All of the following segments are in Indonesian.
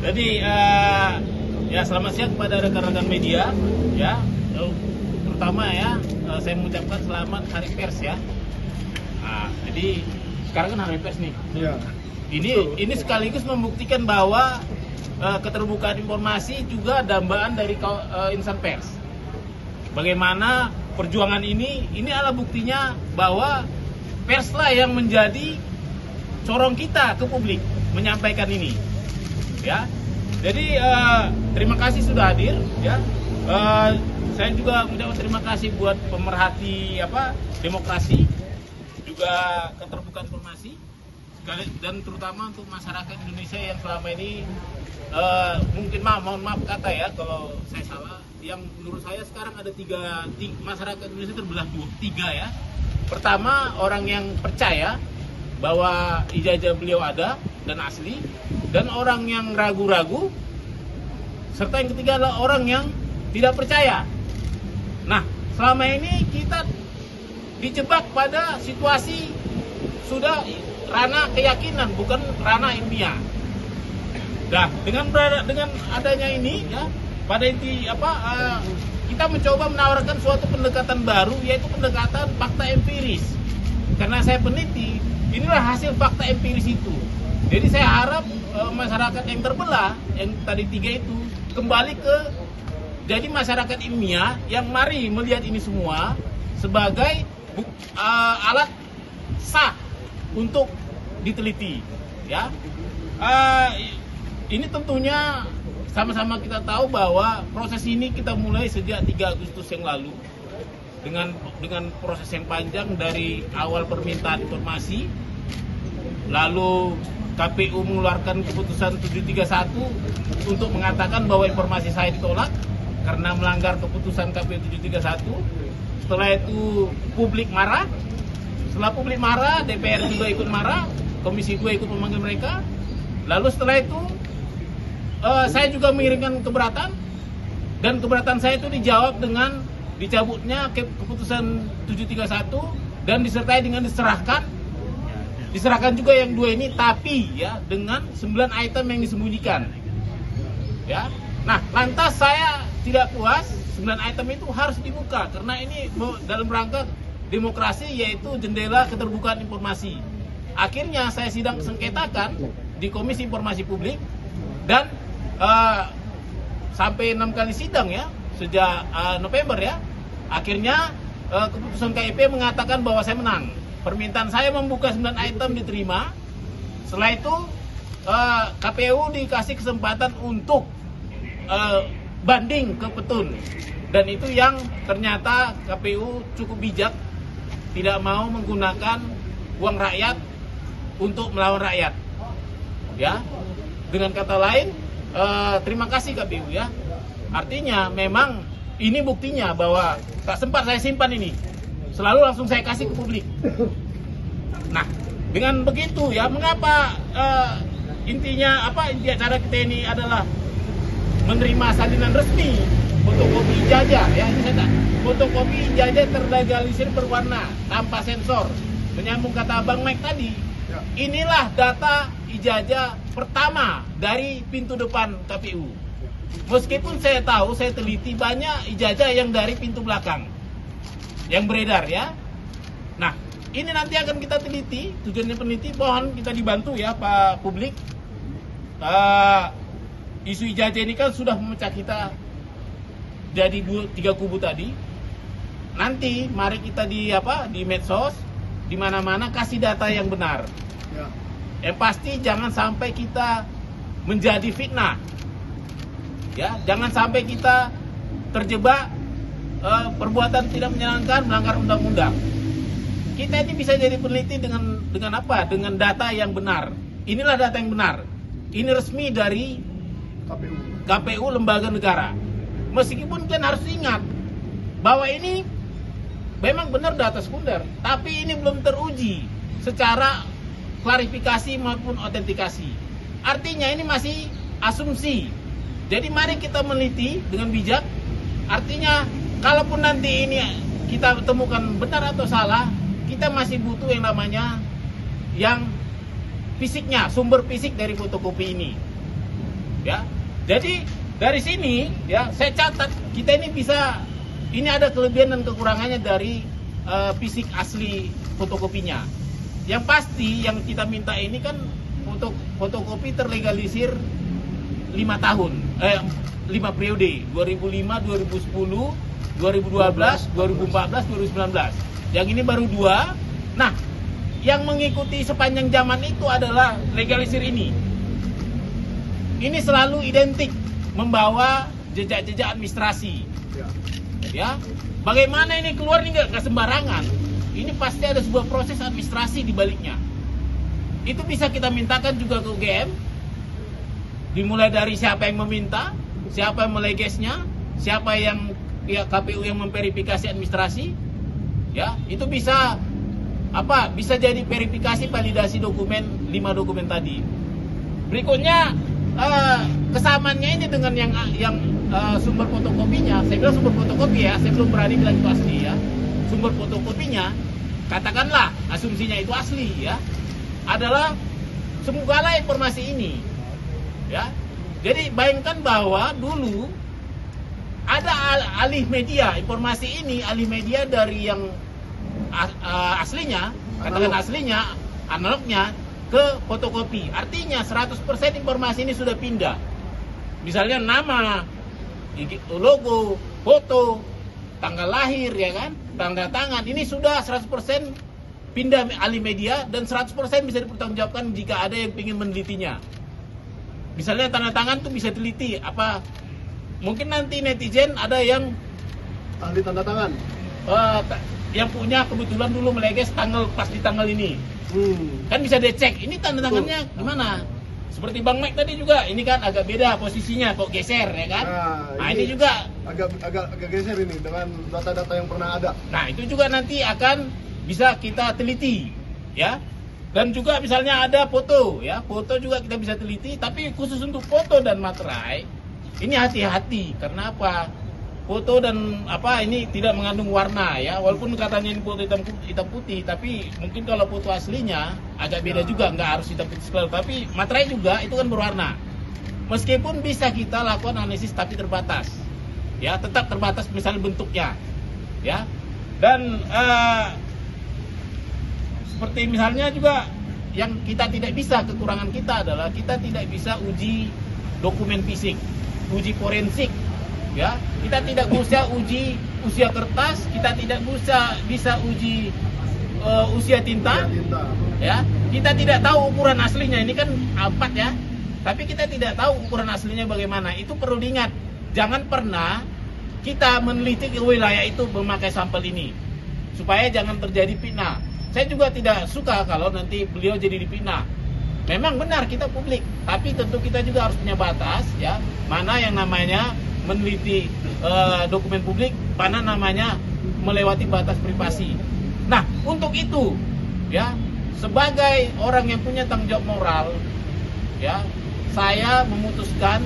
Jadi ya selamat siang kepada rekan-rekan media ya, terutama ya saya mengucapkan selamat Hari Pers ya. Nah, jadi sekarang kan Hari Pers nih. Iya. Ini sekaligus membuktikan bahwa keterbukaan informasi juga dambaan dari insan pers. Bagaimana perjuangan ini adalah buktinya bahwa perslah yang menjadi corong kita ke publik menyampaikan ini. Ya, jadi terima kasih sudah hadir. Ya, saya juga mengucapkan terima kasih buat pemerhati demokrasi, juga keterbukaan informasi, dan terutama untuk masyarakat Indonesia yang selama ini mungkin mohon maaf kata ya kalau saya salah. Yang menurut saya sekarang ada tiga masyarakat Indonesia terbelah tiga ya. Pertama, orang yang percaya bahwa ijazah beliau ada dan asli, dan orang yang ragu-ragu, serta yang ketiga adalah orang yang tidak percaya. Nah, selama ini kita dijebak pada situasi sudah ranah keyakinan, bukan ranah ilmiah. Nah, dengan adanya ini ya, pada inti kita mencoba menawarkan suatu pendekatan baru, yaitu pendekatan fakta empiris. Karena saya peneliti, inilah hasil fakta empiris itu. Jadi saya harap masyarakat yang terbelah, yang tadi tiga itu, kembali ke jadi masyarakat ilmiah yang mari melihat ini semua sebagai alat sah untuk diteliti. Ya, ini tentunya sama-sama kita tahu bahwa proses ini kita mulai sejak 3 Agustus yang lalu dengan proses yang panjang dari awal permintaan informasi, lalu KPU mengeluarkan keputusan 731 untuk mengatakan bahwa informasi saya ditolak karena melanggar keputusan KPU 731. Setelah itu publik marah. Setelah publik marah, DPR juga ikut marah, Komisi 2 ikut memanggil mereka. Lalu setelah itu saya juga mengirimkan keberatan, dan keberatan saya itu dijawab dengan dicabutnya keputusan 731 dan disertai dengan diserahkan juga yang 2 ini, tapi ya dengan 9 item yang disembunyikan. Ya. Nah, lantas saya tidak puas, 9 item itu harus dibuka karena ini dalam rangka demokrasi, yaitu jendela keterbukaan informasi. Akhirnya saya sidang sengketakan di Komisi Informasi Publik, dan sampai 6 kali sidang ya sejak November ya. Akhirnya keputusan KIP mengatakan bahwa saya menang. Permintaan saya membuka 9 item diterima. Setelah itu KPU dikasih kesempatan untuk banding ke petun, dan itu yang ternyata KPU cukup bijak, tidak mau menggunakan uang rakyat untuk melawan rakyat. Ya, dengan kata lain, terima kasih KPU ya. Artinya memang ini buktinya bahwa tak sempat saya simpan ini, selalu langsung saya kasih ke publik. Nah, dengan begitu ya, mengapa intinya inti acara kita ini adalah menerima salinan resmi fotokopi ijazah ya. Ini saya fotokopi ijazah terlegalisir berwarna tanpa sensor. Menyambung kata Bang Mike tadi, inilah data ijazah pertama dari pintu depan KPU. Meskipun saya tahu, saya teliti banyak ijazah yang dari pintu belakang yang beredar ya. Nah, ini nanti akan kita teliti, tujuannya peneliti, mohon kita dibantu ya Pak publik. Isu ijazah ini kan sudah memecah kita jadi 3 kubu tadi. Nanti mari kita di medsos, di mana-mana kasih data yang benar. Ya. Yang pasti jangan sampai kita menjadi fitnah. Ya, jangan sampai kita terjebak perbuatan tidak menyenangkan, melanggar undang-undang. Kita ini bisa jadi peneliti dengan apa? Dengan data yang benar. Inilah data yang benar. Ini resmi dari KPU lembaga negara. Meskipun kan harus ingat bahwa ini memang benar data sekunder, tapi ini belum teruji secara klarifikasi maupun autentikasi. Artinya ini masih asumsi. Jadi mari kita meneliti dengan bijak. Artinya kalaupun nanti ini kita temukan benar atau salah, kita masih butuh yang namanya yang fisiknya, sumber fisik dari fotokopi ini. Ya. Jadi dari sini ya saya catat kita ini bisa, ini ada kelebihan dan kekurangannya dari fisik asli fotokopinya. Yang pasti yang kita minta ini kan untuk fotokopi terlegalisir 5 tahun, 5 periode, 2005, 2010, 2012, 2014, 2019. Yang ini baru 2. Nah, yang mengikuti sepanjang zaman itu adalah legalisir ini. Ini selalu identik membawa jejak-jejak administrasi. Ya, bagaimana ini keluar ini nggak sembarangan. Ini pasti ada sebuah proses administrasi di baliknya. Itu bisa kita mintakan juga ke UGM. Dimulai dari siapa yang meminta, siapa yang melegesnya, siapa yang pihak KPU yang memverifikasi administrasi, ya itu bisa bisa jadi verifikasi validasi dokumen 5 dokumen tadi. Berikutnya kesamaannya ini dengan yang sumber fotokopinya. Saya bilang sumber fotokopi ya, saya belum berani bilang itu asli ya. Sumber fotokopinya, katakanlah asumsinya itu asli ya, adalah semogalah informasi ini ya. Jadi bayangkan bahwa dulu ada alih media, informasi ini alih media dari yang aslinya, katakan aslinya, analognya ke fotokopi. Artinya 100% informasi ini sudah pindah. Misalnya nama, logo, foto, tanggal lahir ya kan, tanda tangan, ini sudah 100% pindah alih media dan 100% bisa dipertanggungjawabkan jika ada yang ingin menelitinya. Misalnya tanda tangan tuh bisa teliti mungkin nanti netizen ada yang ahli tanda tangan, yang punya kebetulan dulu meleges pas di tanggal ini, kan bisa dicek ini tanda tangannya gimana. Seperti Bang Mike tadi juga, ini kan agak beda posisinya, kok geser ya kan. Nah ini juga agak geser ini dengan data-data yang pernah ada. Nah itu juga nanti akan bisa kita teliti ya. Dan juga misalnya ada foto ya, foto juga kita bisa teliti, tapi khusus untuk foto dan materai ini hati-hati. Karena apa? Foto dan ini tidak mengandung warna ya. Walaupun katanya ini foto hitam putih, tapi mungkin kalau foto aslinya agak beda juga, nggak harus hitam putih selalu. Tapi materai juga itu kan berwarna. Meskipun bisa kita lakukan analisis tapi terbatas. Ya, tetap terbatas misalnya bentuknya. Ya. Dan seperti misalnya juga yang kita tidak bisa, kekurangan kita adalah kita tidak bisa uji dokumen fisik, uji forensik. Ya, kita tidak bisa uji usia kertas, kita tidak bisa uji usia tinta, ya. Kita tidak tahu ukuran aslinya, ini kan 4 ya. Tapi kita tidak tahu ukuran aslinya bagaimana. Itu perlu diingat. Jangan pernah kita meneliti ke wilayah itu memakai sampel ini, supaya jangan terjadi fitnah. Saya juga tidak suka kalau nanti beliau jadi dipitnah. Memang benar kita publik, tapi tentu kita juga harus punya batas ya. Mana yang namanya meneliti dokumen publik, mana namanya melewati batas privasi. Nah, untuk itu ya, sebagai orang yang punya tanggung jawab moral ya, saya memutuskan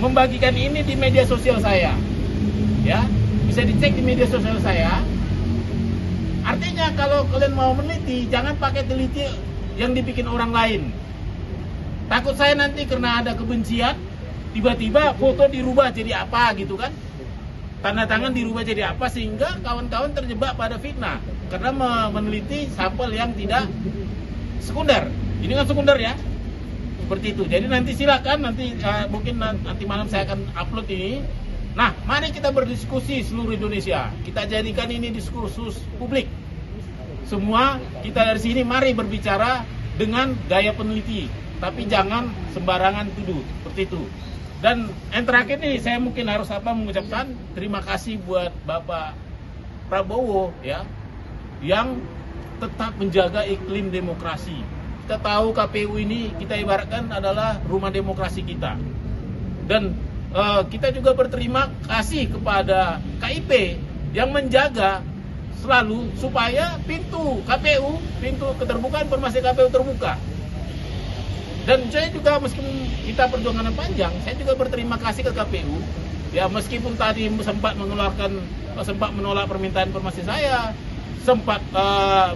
membagikan ini di media sosial saya. Ya, bisa dicek di media sosial saya. Artinya kalau kalian mau meneliti, jangan pakai teliti yang dibikin orang lain. Takut saya nanti karena ada kebencian, tiba-tiba foto dirubah jadi apa gitu kan, tanda tangan dirubah jadi apa, sehingga kawan-kawan terjebak pada fitnah karena meneliti sampel yang tidak sekunder. Ini kan sekunder ya, seperti itu. Jadi nanti silakan, nanti mungkin nanti malam saya akan upload ini. Nah, mari kita berdiskusi seluruh Indonesia, kita jadikan ini diskursus publik. Semua kita dari sini mari berbicara dengan gaya peneliti, tapi jangan sembarangan tuduh, seperti itu. Dan yang terakhir nih, saya mungkin harus mengucapkan terima kasih buat Bapak Prabowo ya, yang tetap menjaga iklim demokrasi. Kita tahu KPU ini kita ibaratkan adalah rumah demokrasi kita. Dan kita juga berterima kasih kepada KIP yang menjaga selalu supaya pintu KPU, pintu keterbukaan informasi KPU terbuka. Dan saya juga meskipun kita perjuangan panjang, saya juga berterima kasih ke KPU. Ya meskipun tadi sempat menolak permintaan informasi saya, sempat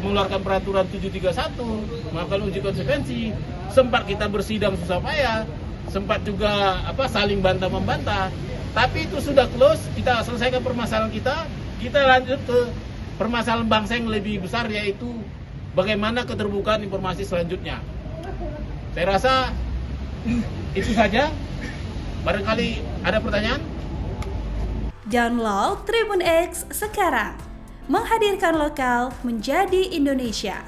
mengeluarkan peraturan 731, melakukan uji konsekuensi, sempat kita bersidang susah payah, sempat juga saling bantah membantah. Tapi itu sudah close, kita selesaikan permasalahan kita lanjut ke permasalahan bangsa yang lebih besar, yaitu bagaimana keterbukaan informasi selanjutnya. Saya rasa itu saja. Barangkali ada pertanyaan? Download Tribun X sekarang, menghadirkan lokal menjadi Indonesia.